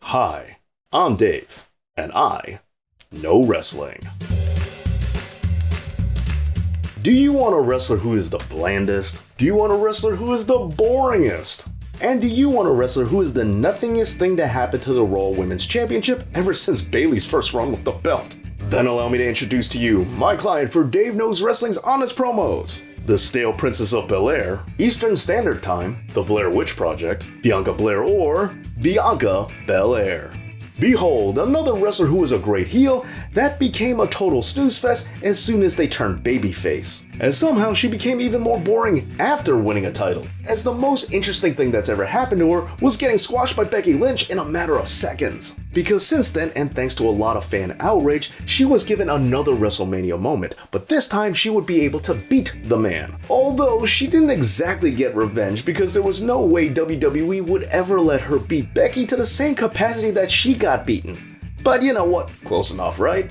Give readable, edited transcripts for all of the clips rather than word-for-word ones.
Hi, I'm Dave, and I know wrestling. Do you want a wrestler who is the blandest? Do you want a wrestler who is the boringest? And do you want a wrestler who is the nothingest thing to happen to the Raw Women's Championship ever since Bayley's first run with the belt? Then allow me to introduce to you my client for Dave Knows Wrestling's honest promos. The Stale Princess of Belair, Eastern Standard Time, The Blair Witch Project, Bianca Belair or Bianca Belair. Behold, another wrestler who was a great heel that became a total snooze fest as soon as they turned babyface. And somehow she became even more boring after winning a title, as the most interesting thing that's ever happened to her was getting squashed by Becky Lynch in a matter of seconds. Because since then, and thanks to a lot of fan outrage, she was given another WrestleMania moment, but this time she would be able to beat the man. Although she didn't exactly get revenge because there was no way WWE would ever let her beat Becky to the same capacity that she got beaten. But you know what? Close enough, right?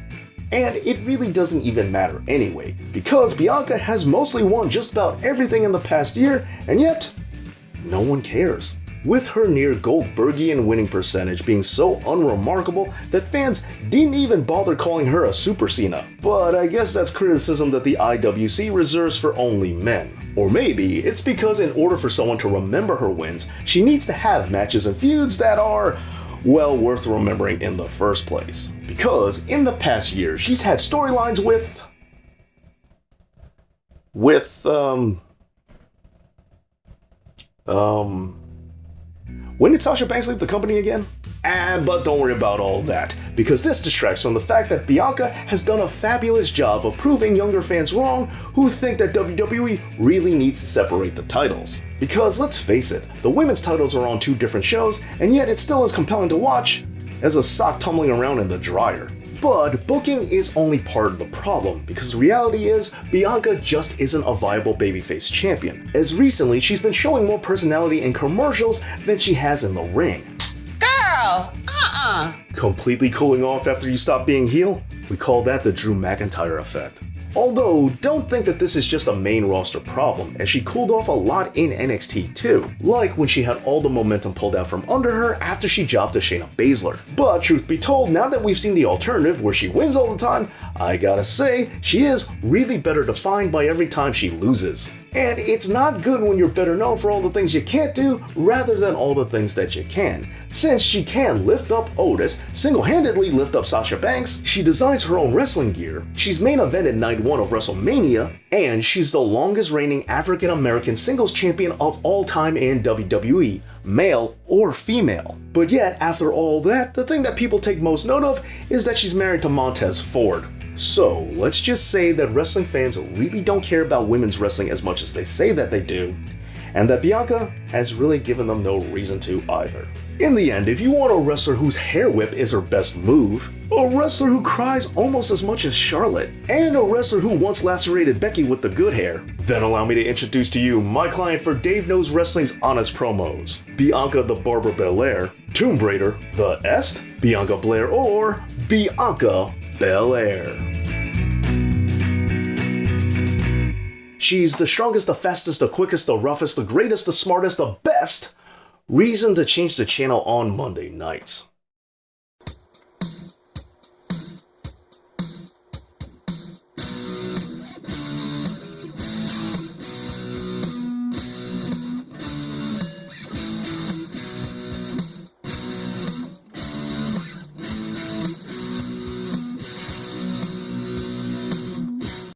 And it really doesn't even matter anyway, because Bianca has mostly won just about everything in the past year, and yet, no one cares. With her near Goldbergian winning percentage being so unremarkable that fans didn't even bother calling her a Super Cena. But I guess that's criticism that the IWC reserves for only men. Or maybe it's because in order for someone to remember her wins, she needs to have matches and feuds that are, well, worth remembering in the first place. Because in the past year, she's had storylines with when did Sasha Banks leave the company again? But don't worry about all that, because this distracts from the fact that Bianca has done a fabulous job of proving younger fans wrong who think that WWE really needs to separate the titles. Because let's face it, the women's titles are on two different shows, and yet it's still as compelling to watch as a sock tumbling around in the dryer. But booking is only part of the problem, because the reality is, Bianca just isn't a viable babyface champion, as recently she's been showing more personality in commercials than she has in the ring. Girl, Completely cooling off after you stop being heel? We call that the Drew McIntyre effect. Although, don't think that this is just a main roster problem, as she cooled off a lot in NXT too, like when she had all the momentum pulled out from under her after she jobbed to Shayna Baszler. But truth be told, now that we've seen the alternative where she wins all the time, I gotta say, she is really better defined by every time she loses. And it's not good when you're better known for all the things you can't do rather than all the things that you can. Since she can lift up Otis, single-handedly lift up Sasha Banks, she designs her own wrestling gear, she's main evented night 1 of WrestleMania, and she's the longest reigning African-American singles champion of all time in WWE, male or female. But yet, after all that, the thing that people take most note of is that she's married to Montez Ford. So, let's just say that wrestling fans really don't care about women's wrestling as much as they say that they do, and that Bianca has really given them no reason to either. In the end, if you want a wrestler whose hair whip is her best move, a wrestler who cries almost as much as Charlotte, and a wrestler who once lacerated Becky with the good hair, then allow me to introduce to you my client for Dave Knows Wrestling's honest promos. Bianca the Barber Belair, Tomb Raider, the Est, Bianca Belair or Bianca Belair. She's the strongest, the fastest, the quickest, the roughest, the greatest, the smartest, the best. Reason to change the channel on Monday nights.